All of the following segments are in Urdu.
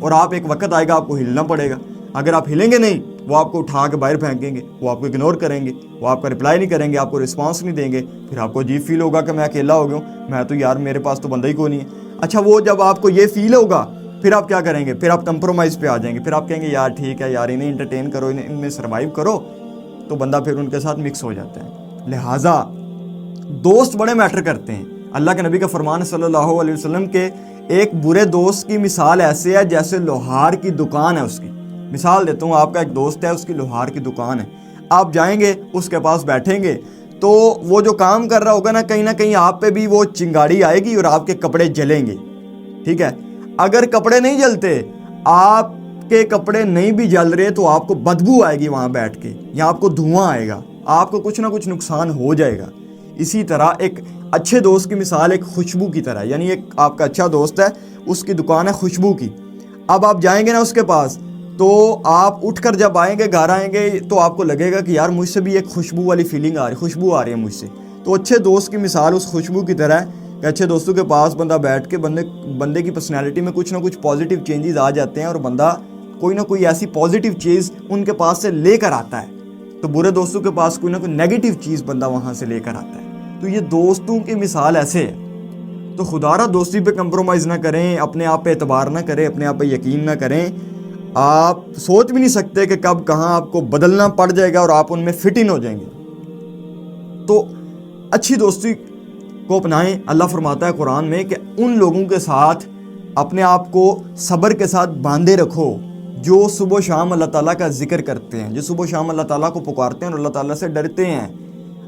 اور آپ ایک وقت آئے گا آپ کو ہلنا پڑے گا. اگر آپ ہلیں گے نہیں وہ آپ کو اٹھا کے باہر پھینکیں گے, وہ آپ کو اگنور کریں گے, وہ آپ کا رپلائی نہیں کریں گے, آپ کو رسپانس نہیں دیں گے. پھر آپ کو عجیب فیل ہوگا کہ میں اکیلا ہو گیا ہوں, میں تو یار میرے پاس تو بندہ ہی کوئی نہیں ہے. اچھا وہ جب آپ کو یہ فیل ہوگا پھر آپ کیا کریں گے؟ پھر آپ کمپرومائز پہ آ جائیں گے. پھر آپ کہیں گے یار ٹھیک ہے یار انہیں انٹرٹین کرو, ان میں سروائیو کرو, تو بندہ پھر ان کے ساتھ مکس ہو جاتا ہے. لہٰذا دوست بڑے میٹر کرتے ہیں. اللہ کے نبی کا فرمان صلی اللہ علیہ وسلم کے ایک برے دوست کی مثال ایسے ہے جیسے لوہار کی دکان ہے اس کی. مثال دیتا ہوں, آپ کا ایک دوست ہے, اس کی لوہار کی دکان ہے, آپ جائیں گے اس کے پاس بیٹھیں گے تو وہ جو کام کر رہا ہوگا نہ کہیں آپ پہ بھی وہ چنگاڑی آئے گی اور آپ کے کپڑے جلیں گے. ٹھیک ہے, اگر کپڑے نہیں جلتے, آپ کے کپڑے نہیں بھی جل رہے تو آپ کو بدبو آئے گی وہاں بیٹھ کے, یا آپ کو دھواں آئے گا, آپ کو کچھ نہ کچھ نقصان ہو جائے گا. اسی طرح ایک اچھے دوست کی مثال ایک خوشبو کی طرح, یعنی ایک آپ کا اچھا دوست ہے, اس کی دکان ہے خوشبو کی. اب آپ جائیں گے نا اس کے پاس تو آپ اٹھ کر جب آئیں گے گھر آئیں گے تو آپ کو لگے گا کہ یار مجھ سے بھی ایک خوشبو والی فیلنگ آ رہی, خوشبو آ رہی ہے مجھ سے. تو اچھے دوست کی مثال اس خوشبو کی طرح ہے کہ اچھے دوستوں کے پاس بندہ بیٹھ کے بندے کی پرسنالٹی میں کچھ نہ کچھ پازیٹیو چینجز آ جاتے ہیں اور بندہ کوئی نہ کوئی ایسی پازیٹیو چیز ان کے پاس سے لے کر آتا ہے. تو برے دوستوں کے پاس کوئی نہ کوئی نیگیٹو چیز بندہ وہاں سے لے کر آتا ہے. تو یہ دوستوں کی مثال ایسے ہے. تو خدا را دوستی پہ کمپرومائز نہ کریں, اپنے آپ پہ اعتبار نہ کریں, اپنے آپ پہ یقین نہ کریں. آپ سوچ بھی نہیں سکتے کہ کب کہاں آپ کو بدلنا پڑ جائے گا اور آپ ان میں فٹ ان ہو جائیں گے. تو اچھی دوستی کو اپنائیں. اللہ فرماتا ہے قرآن میں کہ ان لوگوں کے ساتھ اپنے آپ کو صبر کے ساتھ باندھے رکھو جو صبح و شام اللہ تعالیٰ کا ذکر کرتے ہیں, جو صبح و شام اللہ تعالیٰ کو پکارتے ہیں اور اللہ تعالیٰ سے ڈرتے ہیں.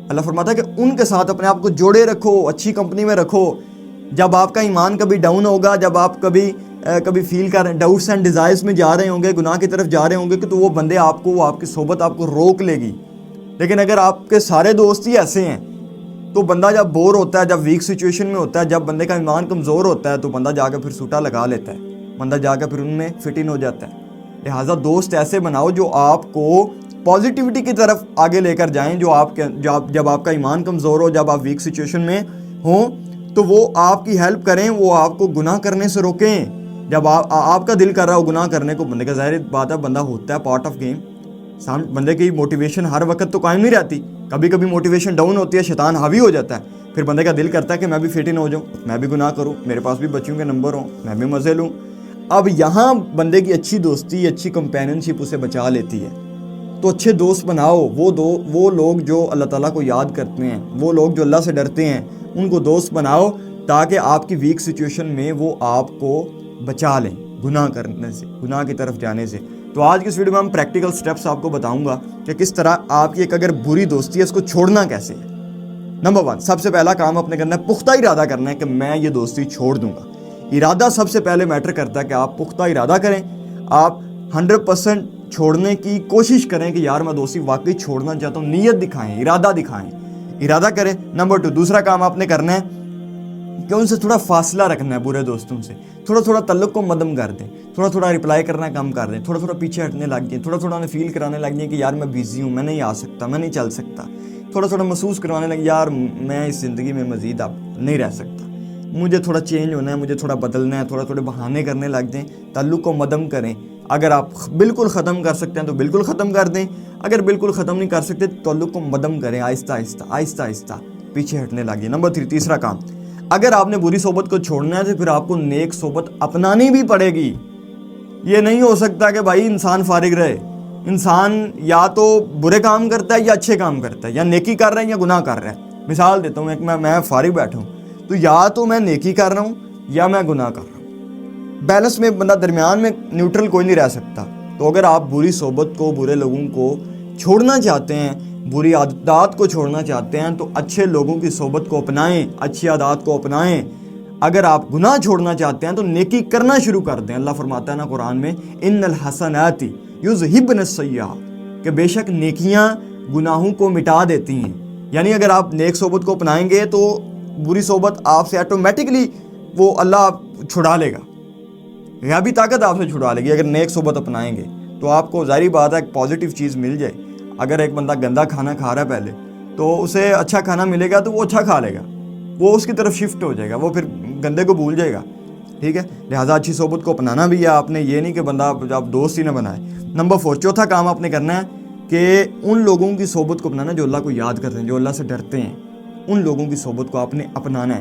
اللہ فرماتا ہے کہ ان کے ساتھ اپنے آپ کو جوڑے رکھو, اچھی کمپنی میں رکھو. جب آپ کا ایمان کبھی ڈاؤن ہوگا, جب آپ کبھی فیل کر رہے ہیں, ڈاؤٹس اینڈ ڈیزائرز میں جا رہے ہوں گے, گناہ کی طرف جا رہے ہوں گے, کہ تو وہ بندے آپ کو, وہ آپ کی صحبت آپ کو روک لے گی. لیکن اگر آپ کے سارے دوست ہی ایسے ہیں تو بندہ جب بور ہوتا ہے, جب ویک سچویشن میں ہوتا ہے, جب بندے کا ایمان کمزور ہوتا ہے تو بندہ جا کے پھر سوٹا لگا لیتا ہے, بندہ جا کے پھر ان میں فٹ ان ہو جاتا ہے. لہٰذا دوست ایسے بناؤ جو آپ کو پازیٹیوٹی کی طرف آگے لے کر جائیں, جب آپ کا ایمان کمزور ہو, جب آپ ویک سچویشن میں ہوں تو وہ آپ کی ہیلپ کریں, وہ آپ کو گناہ کرنے سے روکیں. جب آپ کا دل کر رہا ہو گناہ کرنے کو, بندے کا ظاہر بات ہے بندہ ہوتا ہے پارٹ آف گیم, بندے کی موٹیویشن ہر وقت تو قائم نہیں رہتی, کبھی کبھی موٹیویشن ڈاؤن ہوتی ہے, شیطان حاوی ہو جاتا ہے, پھر بندے کا دل کرتا ہے کہ میں بھی فٹ ان ہو جاؤں, میں بھی گناہ کروں, میرے پاس بھی بچیوں کے نمبر ہوں, میں بھی مزے لوں. اب یہاں بندے کی اچھی دوستی, اچھی کمپیننشپ اسے بچا لیتی ہے. تو اچھے دوست بناؤ, وہ لوگ جو اللہ تعالیٰ کو یاد کرتے ہیں, وہ لوگ جو اللہ سے ڈرتے ہیں, ان کو دوست بناؤ تاکہ آپ کی ویک سچویشن میں وہ آپ کو بچا لیں گناہ کرنے سے, گناہ کی طرف جانے سے. تو آج کی اس ویڈیو میں ہم پریکٹیکل سٹیپس آپ کو بتاؤں گا کہ کس طرح آپ کی ایک اگر بری دوستی ہے اس کو چھوڑنا کیسے ہے. نمبر 1, سب سے پہلا کام آپ نے کرنا ہے, پختہ ارادہ کرنا ہے کہ میں یہ دوستی چھوڑ دوں گا. ارادہ سب سے پہلے میٹر کرتا ہے کہ آپ پختہ ارادہ کریں, آپ 100% چھوڑنے کی کوشش کریں کہ یار میں دوستی واقعی چھوڑنا چاہتا ہوں, نیت دکھائیں, ارادہ دکھائیں, ارادہ کریں. نمبر 2, دوسرا کام آپ نے کرنا ہے کہ ان سے تھوڑا فاصلہ رکھنا ہے. برے دوستوں سے تھوڑا تعلق کو مدم کر دیں, تھوڑا رپلائی کرنا کم کر دیں, تھوڑا پیچھے ہٹنے لگ جائیں, تھوڑا انہیں فیل کرانے لگ جائیں کہ یار میں بیزی ہوں, میں نہیں آ سکتا, میں نہیں چل سکتا, تھوڑا محسوس کروانے لگے یار میں اس زندگی میں مزید اب نہیں رہ سکتا, مجھے تھوڑا چینج ہونا ہے, مجھے تھوڑا بدلنا ہے, تھوڑے بہانے کرنے لگ جائیں. تعلق کو مدم کریں. اگر آپ بالکل ختم کر سکتے ہیں تو بالکل ختم کر دیں, اگر بالکل ختم نہیں کر سکتے تو تعلق کو مدم کریں, آہستہ آہستہ پیچھے ہٹنے لگیں. نمبر 3, تیسرا کام, اگر آپ نے بری صحبت کو چھوڑنا ہے تو پھر آپ کو نیک صحبت اپنانی بھی پڑے گی. یہ نہیں ہو سکتا کہ بھائی انسان فارغ رہے. انسان یا تو برے کام کرتا ہے یا اچھے کام کرتا ہے, یا نیکی کر رہا ہے یا گناہ کر رہا ہے. مثال دیتا ہوں, ایک میں فارغ بیٹھا ہوں تو یا تو میں نیکی کر رہا ہوں یا میں گناہ کر رہا ہوں. بیلنس میں بندہ درمیان میں نیوٹرل کوئی نہیں رہ سکتا. تو اگر آپ بری صحبت کو, برے لوگوں کو چھوڑنا چاہتے ہیں, بری عادات کو چھوڑنا چاہتے ہیں تو اچھے لوگوں کی صحبت کو اپنائیں, اچھی عادات کو اپنائیں. اگر آپ گناہ چھوڑنا چاہتے ہیں تو نیکی کرنا شروع کر دیں. اللہ فرماتا ہے نا قرآن میں, ان الحسنات یذہبن السیئات, کہ بے شک نیکیاں گناہوں کو مٹا دیتی ہیں. یعنی اگر آپ نیک صحبت کو اپنائیں گے تو بری صحبت آپ سے آٹومیٹکلی وہ اللہ چھڑا لے گا, غیبی طاقت آپ سے چھڑا لے گی. اگر نیک صحبت اپنائیں گے تو آپ کو ظاہری بات ہے ایک پازیٹیو چیز مل جائے. اگر ایک بندہ گندا کھانا کھا رہا ہے پہلے تو اسے اچھا کھانا ملے گا تو وہ اچھا کھا لے گا, وہ اس کی طرف شفٹ ہو جائے گا, وہ پھر گندے کو بھول جائے گا. ٹھیک ہے. لہٰذا اچھی صحبت کو اپنانا بھی ہے آپ نے, یہ نہیں کہ بندہ آپ دوست ہی نہ بنائے. نمبر 4, چوتھا کام آپ نے کرنا ہے کہ ان لوگوں کی صحبت کو اپنانا جو اللہ کو یاد کرتے ہیں, جو اللہ سے ڈرتے ہیں, ان لوگوں کی صحبت کو آپ نے اپنانا ہے.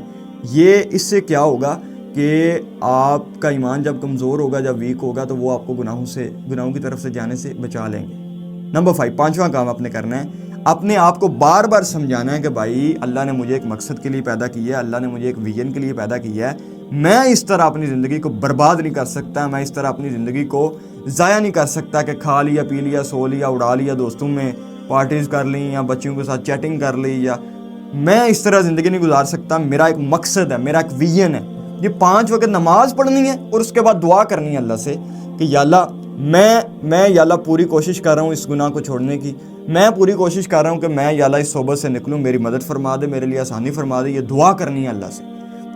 یہ اس سے کیا ہوگا کہ آپ کا ایمان جب کمزور ہوگا, جب ویک ہوگا, تو وہ آپ کو گناہوں کی طرف سے جانے سے بچا لیں گے. نمبر 5, پانچواں کام آپ نے کرنا ہے, اپنے آپ کو بار بار سمجھانا ہے کہ بھائی اللہ نے مجھے ایک مقصد کے لیے پیدا کیا ہے, اللہ نے مجھے ایک ویژن کے لیے پیدا کیا ہے. میں اس طرح اپنی زندگی کو برباد نہیں کر سکتا, میں اس طرح اپنی زندگی کو ضائع نہیں کر سکتا کہ کھا لیا, پی لیا, سو لیا, اڑا لیا, دوستوں میں پارٹیز کر لی, یا بچیوں کے ساتھ چیٹنگ کر لی, یا میں اس طرح زندگی نہیں گزار سکتا. میرا ایک مقصد ہے, میرا ایک ویژن ہے. یہ 5 وقت نماز پڑھنی ہے اور اس کے بعد دعا کرنی ہے اللہ سے کہ یا اللہ میں یا اللہ پوری کوشش کر رہا ہوں اس گناہ کو چھوڑنے کی, میں پوری کوشش کر رہا ہوں کہ میں یا اللہ اس صحبت سے نکلوں, میری مدد فرما دے, میرے لیے آسانی فرما دے. یہ دعا کرنی ہے, اللہ سے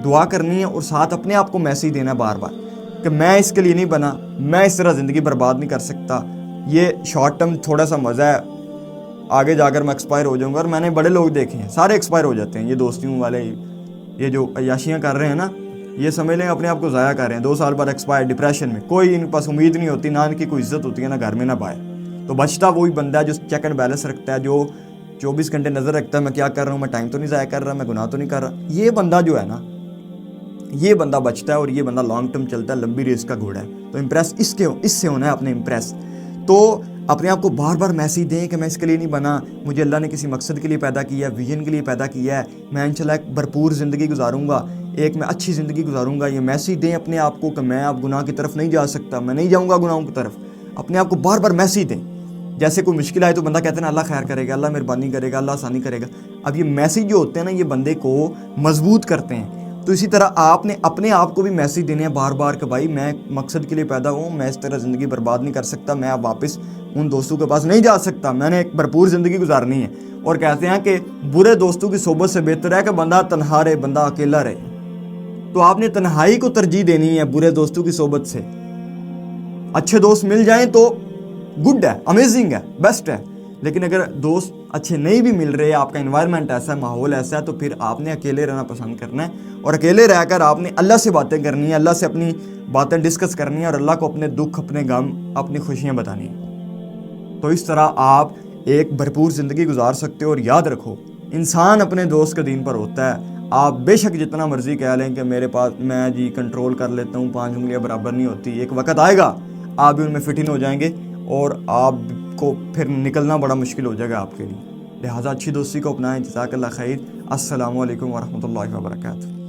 دعا کرنی ہے, اور ساتھ اپنے آپ کو میسیج دینا ہے بار بار کہ میں اس کے لیے نہیں بنا, میں اس طرح زندگی برباد نہیں کر سکتا. یہ شارٹ ٹرم تھوڑا سا مزہ ہے, آگے جا کر میں ایکسپائر ہو جاؤں گا. اور میں نے بڑے لوگ دیکھے ہیں سارے ایکسپائر ہو جاتے ہیں. یہ دوستیوں والے یہ جو عیاشیاں کر رہے ہیں نا, یہ سمجھ لیں اپنے آپ کو ضائع کر رہے ہیں. 2 سال بعد ایکسپائر, ڈپریشن میں, کوئی ان کے پاس امید نہیں ہوتی, نہ ان کی کوئی عزت ہوتی ہے, نہ گھر میں نہ باہر. تو بچتا وہی بندہ ہے جو چیک اینڈ بیلنس رکھتا ہے, جو 24 گھنٹے نظر رکھتا ہے میں کیا کر رہا ہوں, میں ٹائم تو نہیں ضائع کر رہا, میں گناہ تو نہیں کر رہا. یہ بندہ جو ہے نا, یہ بندہ بچتا ہے, اور یہ بندہ لانگ ٹرم چلتا ہے, لمبی ریس کا گھوڑا ہے. تو امپریس اس سے ہونا ہے, اپنے امپریس. تو اپنے آپ کو بار بار میسیج دیں کہ میں اس کے لیے نہیں بنا, مجھے اللہ نے کسی مقصد کے لیے پیدا کیا ہے, ویژن کے لیے پیدا کیا ہے, میں انشاءاللہ ایک بھرپور زندگی گزاروں گا, ایک میں اچھی زندگی گزاروں گا. یہ میسیج دیں اپنے آپ کو کہ میں اب گناہ کی طرف نہیں جا سکتا, میں نہیں جاؤں گا گناہوں کی طرف. اپنے آپ کو بار بار میسیج دیں. جیسے کوئی مشکل آئے تو بندہ کہتے ہیں نا اللہ خیر کرے گا, اللہ مہربانی کرے گا, اللہ آسانی کرے گا. اب یہ میسیج جو ہوتے ہیں نا, یہ بندے کو مضبوط کرتے ہیں. تو اسی طرح آپ نے اپنے آپ کو بھی میسیج دینے ہیں بار بار کہ بھائی میں مقصد کے لیے پیدا ہوں, میں اس طرح زندگی برباد نہیں کر سکتا, میں اب واپس ان دوستوں کے پاس نہیں جا سکتا, میں نے ایک بھرپور زندگی گزارنی ہے. اور کہتے ہیں کہ برے دوستوں کی صحبت سے بہتر ہے کہ بندہ تنہا رہے, بندہ اکیلا رہے. تو آپ نے تنہائی کو ترجیح دینی ہے برے دوستوں کی صحبت سے. اچھے دوست مل جائیں تو گڈ ہے, امیزنگ ہے, بیسٹ ہے. لیکن اگر دوست اچھے نہیں بھی مل رہے, آپ کا انوائرمنٹ ایسا ہے, ماحول ایسا ہے, تو پھر آپ نے اکیلے رہنا پسند کرنا ہے. اور اکیلے رہ کر آپ نے اللہ سے باتیں کرنی ہیں, اللہ سے اپنی باتیں ڈسکس کرنی ہیں, اور اللہ کو اپنے دکھ, اپنے غم, اپنی خوشیاں بتانی ہیں. تو اس طرح آپ ایک بھرپور زندگی گزار سکتے ہو. اور یاد رکھو, انسان اپنے دوست کے دین پر ہوتا ہے. آپ بے شک جتنا مرضی کہہ لیں کہ میرے پاس میں جی کنٹرول کر لیتا ہوں, 5 انگلیاں برابر نہیں ہوتی, ایک وقت آئے گا آپ بھی ان میں فٹ ان ہو جائیں گے, اور آپ کو پھر نکلنا بڑا مشکل ہو جائے گا آپ کے لیے. لہٰذا اچھی دوستی کو اپنائیں. جزاک اللہ خیر. السلام علیکم ورحمۃ اللہ وبرکاتہ.